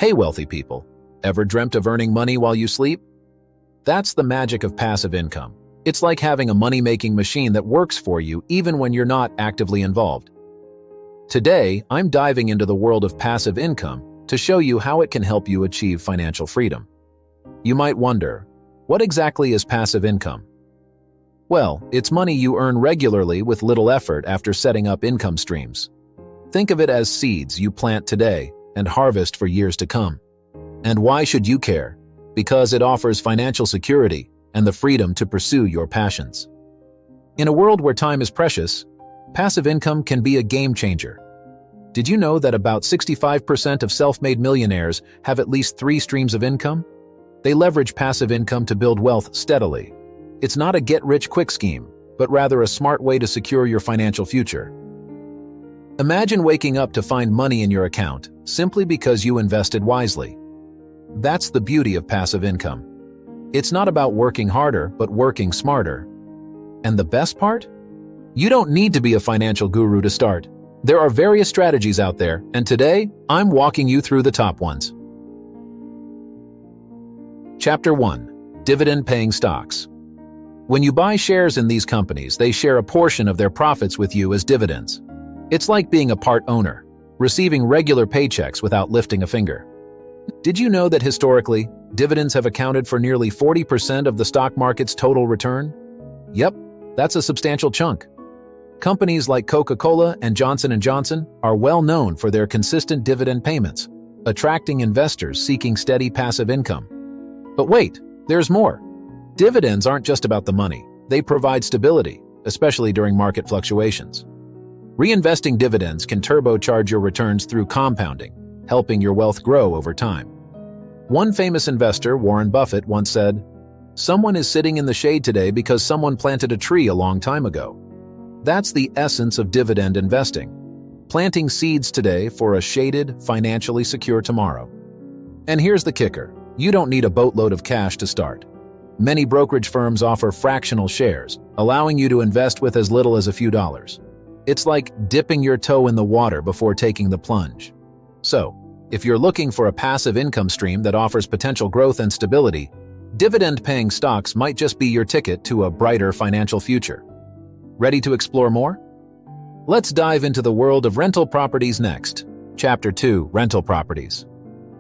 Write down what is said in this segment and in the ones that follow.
Hey, wealthy people, ever dreamt of earning money while you sleep? That's the magic of passive income. It's like having a money-making machine that works for you even when you're not actively involved. Today, I'm diving into the world of passive income to show you how it can help you achieve financial freedom. You might wonder, what exactly is passive income? Well, it's money you earn regularly with little effort after setting up income streams. Think of it as seeds you plant today and harvest for years to come. And why should you care? Because it offers financial security and the freedom to pursue your passions. In a world where time is precious, passive income can be a game changer. Did you know that about 65% of self-made millionaires have at least 3 streams of income? They leverage passive income to build wealth steadily. It's not a get-rich-quick scheme, but rather a smart way to secure your financial future. Imagine waking up to find money in your account simply because you invested wisely. That's the beauty of passive income. It's not about working harder, but working smarter. And the best part? You don't need to be a financial guru to start. There are various strategies out there, and today, I'm walking you through the top ones. Chapter 1. Dividend-paying stocks. When you buy shares in these companies, they share a portion of their profits with you as dividends. It's like being a part owner, receiving regular paychecks without lifting a finger. Did you know that historically, dividends have accounted for nearly 40% of the stock market's total return? Yep, that's a substantial chunk. Companies like Coca-Cola and Johnson & Johnson are well known for their consistent dividend payments, attracting investors seeking steady passive income. But wait, there's more. Dividends aren't just about the money. They provide stability, especially during market fluctuations. Reinvesting dividends can turbocharge your returns through compounding, helping your wealth grow over time. One famous investor, Warren Buffett, once said, "Someone is sitting in the shade today because someone planted a tree a long time ago." That's the essence of dividend investing, planting seeds today for a shaded, financially secure tomorrow. And here's the kicker. You don't need a boatload of cash to start. Many brokerage firms offer fractional shares, allowing you to invest with as little as a few dollars. It's like dipping your toe in the water before taking the plunge. So, if you're looking for a passive income stream that offers potential growth and stability, dividend-paying stocks might just be your ticket to a brighter financial future. Ready to explore more? Let's dive into the world of rental properties next. Chapter 2. Rental properties.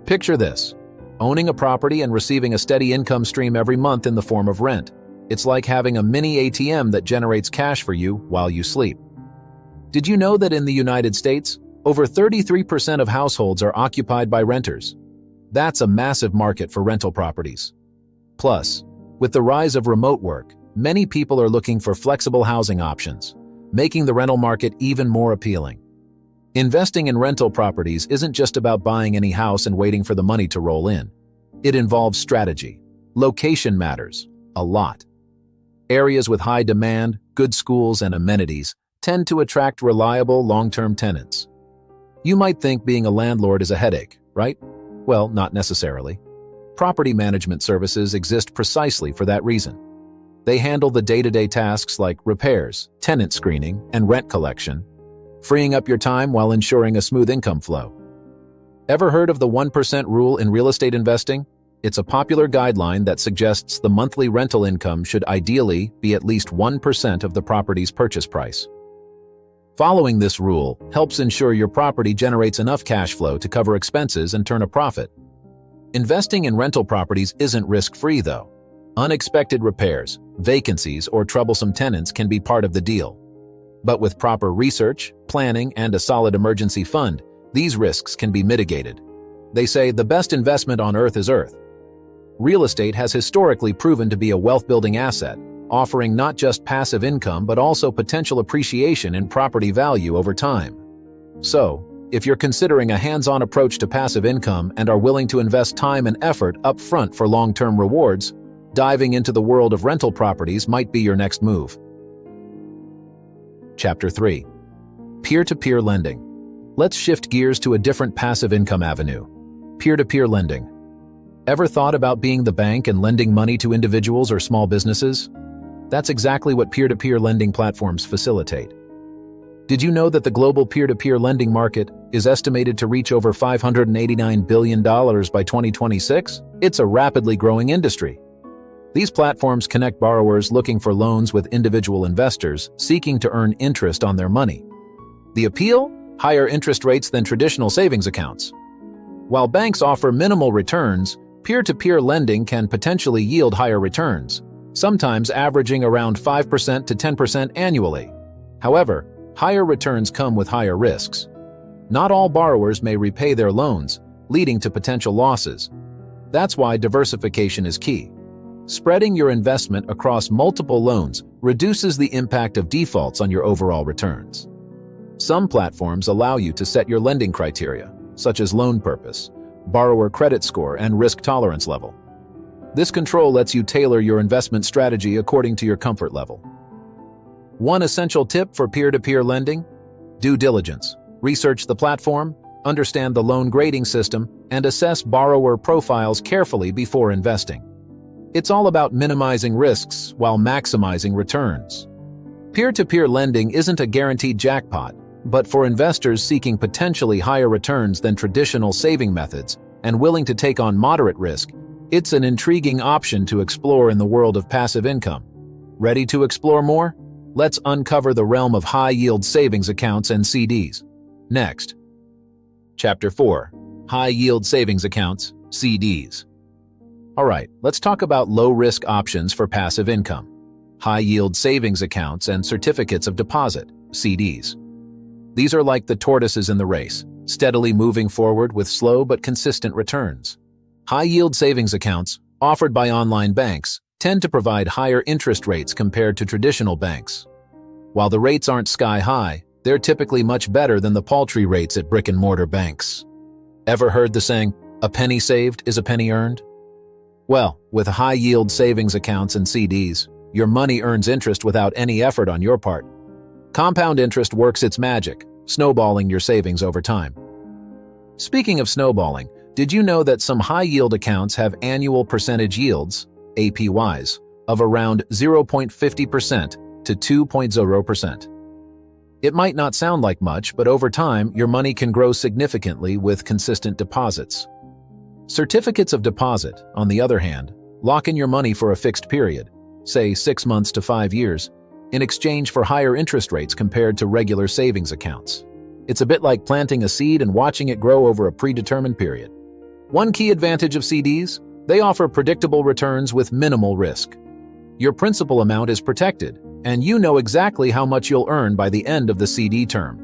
Picture this. Owning a property and receiving a steady income stream every month in the form of rent. It's like having a mini ATM that generates cash for you while you sleep. Did you know that in the United States, over 33% of households are occupied by renters? That's a massive market for rental properties. Plus, with the rise of remote work, many people are looking for flexible housing options, making the rental market even more appealing. Investing in rental properties isn't just about buying any house and waiting for the money to roll in. It involves strategy. Location matters a lot. Areas with high demand, good schools, and amenities tend to attract reliable long-term tenants. You might think being a landlord is a headache, right? Well, not necessarily. Property management services exist precisely for that reason. They handle the day-to-day tasks like repairs, tenant screening, and rent collection, freeing up your time while ensuring a smooth income flow. Ever heard of the 1% rule in real estate investing? It's a popular guideline that suggests the monthly rental income should ideally be at least 1% of the property's purchase price. Following this rule helps ensure your property generates enough cash flow to cover expenses and turn a profit. Investing in rental properties isn't risk-free, though. Unexpected repairs, vacancies, or troublesome tenants can be part of the deal. But with proper research, planning, and a solid emergency fund, these risks can be mitigated. They say the best investment on earth is earth. Real estate has historically proven to be a wealth-building asset, offering not just passive income but also potential appreciation in property value over time. So, if you're considering a hands-on approach to passive income and are willing to invest time and effort up front for long-term rewards, diving into the world of rental properties might be your next move. Chapter 3. Peer-to-peer lending. Let's shift gears to a different passive income avenue. Peer-to-peer lending. Ever thought about being the bank and lending money to individuals or small businesses? That's exactly what peer-to-peer lending platforms facilitate. Did you know that the global peer-to-peer lending market is estimated to reach over $589 billion by 2026? It's a rapidly growing industry. These platforms connect borrowers looking for loans with individual investors seeking to earn interest on their money. The appeal? Higher interest rates than traditional savings accounts. While banks offer minimal returns, peer-to-peer lending can potentially yield higher returns, sometimes averaging around 5% to 10% annually. However, higher returns come with higher risks. Not all borrowers may repay their loans, leading to potential losses. That's why diversification is key. Spreading your investment across multiple loans reduces the impact of defaults on your overall returns. Some platforms allow you to set your lending criteria, such as loan purpose, borrower credit score, and risk tolerance level. This control lets you tailor your investment strategy according to your comfort level. One essential tip for peer-to-peer lending: due diligence. Research the platform, understand the loan grading system, and assess borrower profiles carefully before investing. It's all about minimizing risks while maximizing returns. Peer-to-peer lending isn't a guaranteed jackpot, but for investors seeking potentially higher returns than traditional saving methods and willing to take on moderate risk, it's an intriguing option to explore in the world of passive income. Ready to explore more? Let's uncover the realm of high-yield savings accounts and CDs. Next. Chapter 4. High-yield savings accounts, CDs. Alright, let's talk about low-risk options for passive income. High-yield savings accounts and certificates of deposit, CDs. These are like the tortoises in the race, steadily moving forward with slow but consistent returns. High-yield savings accounts, offered by online banks, tend to provide higher interest rates compared to traditional banks. While the rates aren't sky-high, they're typically much better than the paltry rates at brick-and-mortar banks. Ever heard the saying, "A penny saved is a penny earned"? Well, with high-yield savings accounts and CDs, your money earns interest without any effort on your part. Compound interest works its magic, snowballing your savings over time. Speaking of snowballing, did you know that some high-yield accounts have annual percentage yields, APYs, of around 0.50% to 2.0%? It might not sound like much, but over time, your money can grow significantly with consistent deposits. Certificates of deposit, on the other hand, lock in your money for a fixed period, say 6 months to 5 years, in exchange for higher interest rates compared to regular savings accounts. It's a bit like planting a seed and watching it grow over a predetermined period. One key advantage of CDs: they offer predictable returns with minimal risk. Your principal amount is protected, and you know exactly how much you'll earn by the end of the CD term.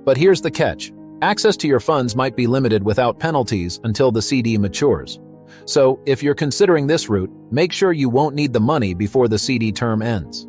But here's the catch: access to your funds might be limited without penalties until the CD matures. So, if you're considering this route, make sure you won't need the money before the CD term ends.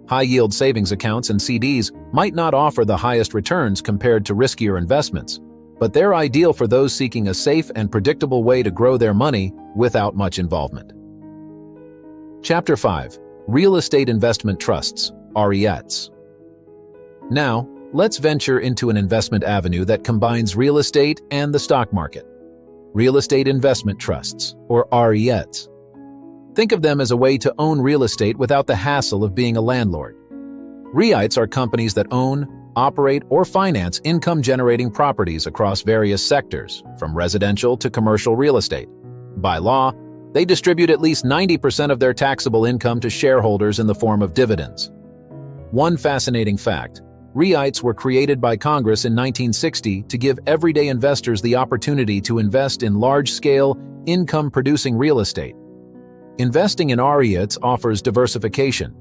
High-yield savings accounts and CDs might not offer the highest returns compared to riskier investments, but they're ideal for those seeking a safe and predictable way to grow their money without much involvement. Chapter 5. Real Estate Investment Trusts, REITs. Now, let's venture into an investment avenue that combines real estate and the stock market. Real Estate Investment Trusts, or REITs. Think of them as a way to own real estate without the hassle of being a landlord. REITs are companies that own, operate, or finance income-generating properties across various sectors, from residential to commercial real estate. By law, they distribute at least 90% of their taxable income to shareholders in the form of dividends. One fascinating fact: REITs were created by Congress in 1960 to give everyday investors the opportunity to invest in large-scale, income-producing real estate. Investing in REITs offers diversification.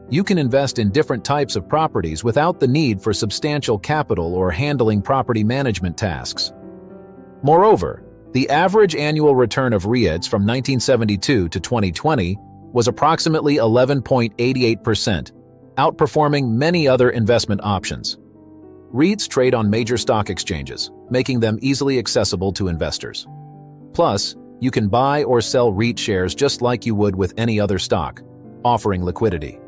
You can invest in different types of properties without the need for substantial capital or handling property management tasks. Moreover, the average annual return of REITs from 1972 to 2020 was approximately 11.88%, outperforming many other investment options. REITs trade on major stock exchanges, making them easily accessible to investors. Plus, you can buy or sell REIT shares just like you would with any other stock, offering liquidity.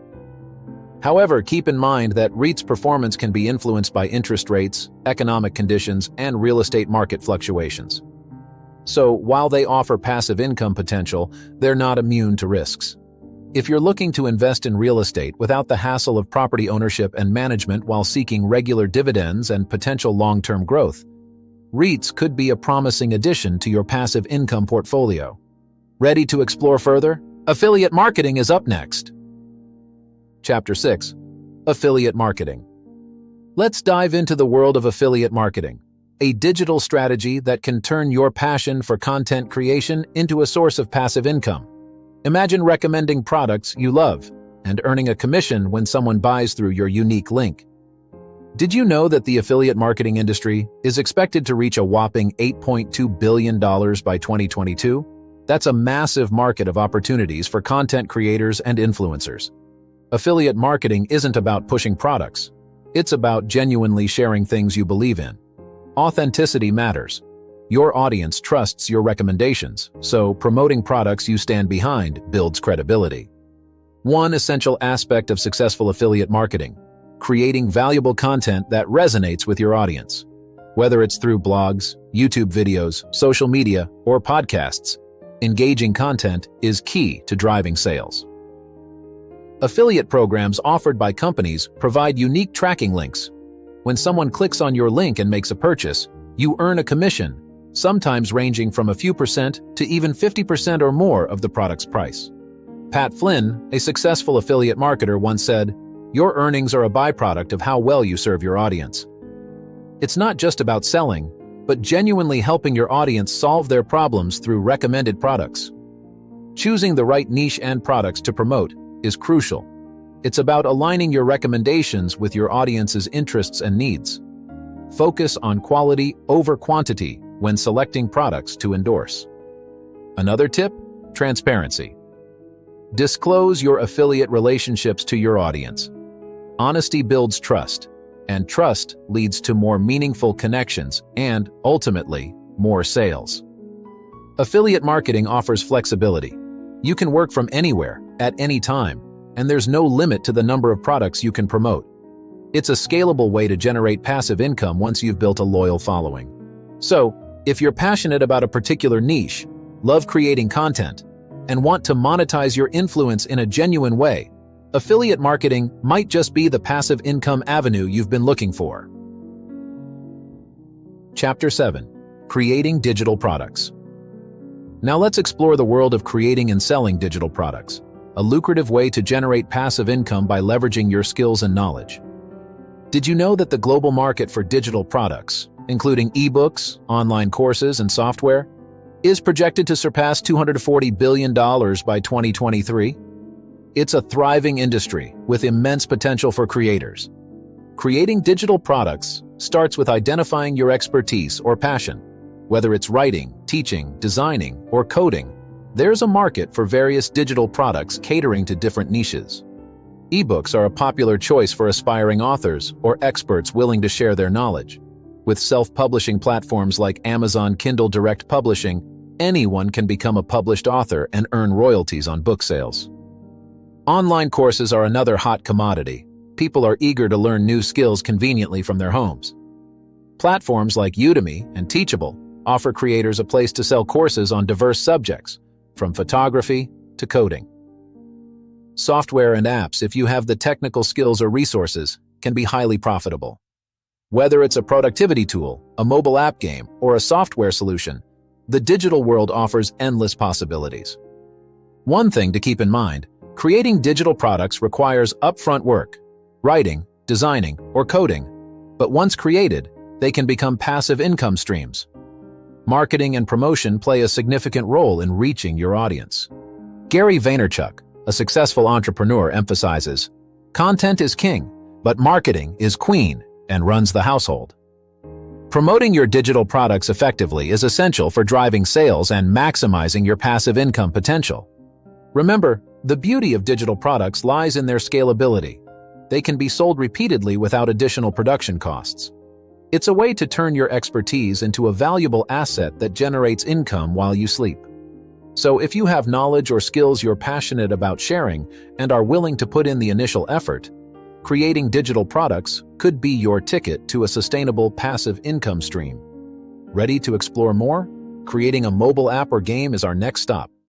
However, keep in mind that REITs' performance can be influenced by interest rates, economic conditions, and real estate market fluctuations. So, while they offer passive income potential, they're not immune to risks. If you're looking to invest in real estate without the hassle of property ownership and management while seeking regular dividends and potential long-term growth, REITs could be a promising addition to your passive income portfolio. Ready to explore further? Affiliate marketing is up next. Chapter 6. Affiliate marketing. Let's dive into the world of affiliate marketing, a digital strategy that can turn your passion for content creation into a source of passive income. Imagine recommending products you love and earning a commission when someone buys through your unique link. Did you know that the affiliate marketing industry is expected to reach a whopping $8.2 billion by 2022? That's a massive market of opportunities for content creators and influencers. Affiliate marketing isn't about pushing products. It's about genuinely sharing things you believe in. Authenticity matters. Your audience trusts your recommendations, so promoting products you stand behind builds credibility. One essential aspect of successful affiliate marketing: creating valuable content that resonates with your audience. Whether it's through blogs, YouTube videos, social media, or podcasts, engaging content is key to driving sales. Affiliate programs offered by companies provide unique tracking links. When someone clicks on your link and makes a purchase, you earn a commission, sometimes ranging from a few percent to even 50% or more of the product's price. Pat Flynn, a successful affiliate marketer, once said, "Your earnings are a byproduct of how well you serve your audience." It's not just about selling, but genuinely helping your audience solve their problems through recommended products. Choosing the right niche and products to promote is crucial. It's about aligning your recommendations with your audience's interests and needs. Focus on quality over quantity when selecting products to endorse. Another tip: transparency. Disclose your affiliate relationships to your audience. Honesty builds trust, and trust leads to more meaningful connections and, ultimately, more sales. Affiliate marketing offers flexibility. You can work from anywhere, at any time, and there's no limit to the number of products you can promote. It's a scalable way to generate passive income once you've built a loyal following. So, if you're passionate about a particular niche, love creating content, and want to monetize your influence in a genuine way, affiliate marketing might just be the passive income avenue you've been looking for. Chapter 7. Creating digital products. Now let's explore the world of creating and selling digital products, a lucrative way to generate passive income by leveraging your skills and knowledge. Did you know that the global market for digital products, including ebooks, online courses, and software, is projected to surpass $240 billion by 2023? It's a thriving industry with immense potential for creators. Creating digital products starts with identifying your expertise or passion. Whether it's writing, teaching, designing, or coding, there's a market for various digital products catering to different niches. Ebooks are a popular choice for aspiring authors or experts willing to share their knowledge. With self-publishing platforms like Amazon Kindle Direct Publishing, anyone can become a published author and earn royalties on book sales. Online courses are another hot commodity. People are eager to learn new skills conveniently from their homes. Platforms like Udemy and Teachable offer creators a place to sell courses on diverse subjects, from photography to coding. Software and apps, if you have the technical skills or resources, can be highly profitable. Whether it's a productivity tool, a mobile app game, or a software solution, the digital world offers endless possibilities. One thing to keep in mind: creating digital products requires upfront work, writing, designing, or coding, but once created, they can become passive income streams. Marketing and promotion play a significant role in reaching your audience. Gary Vaynerchuk, a successful entrepreneur, emphasizes, "Content is king, but marketing is queen and runs the household." Promoting your digital products effectively is essential for driving sales and maximizing your passive income potential. Remember, the beauty of digital products lies in their scalability. They can be sold repeatedly without additional production costs. It's a way to turn your expertise into a valuable asset that generates income while you sleep. So if you have knowledge or skills you're passionate about sharing and are willing to put in the initial effort, creating digital products could be your ticket to a sustainable passive income stream. Ready to explore more? Creating a mobile app or game is our next stop.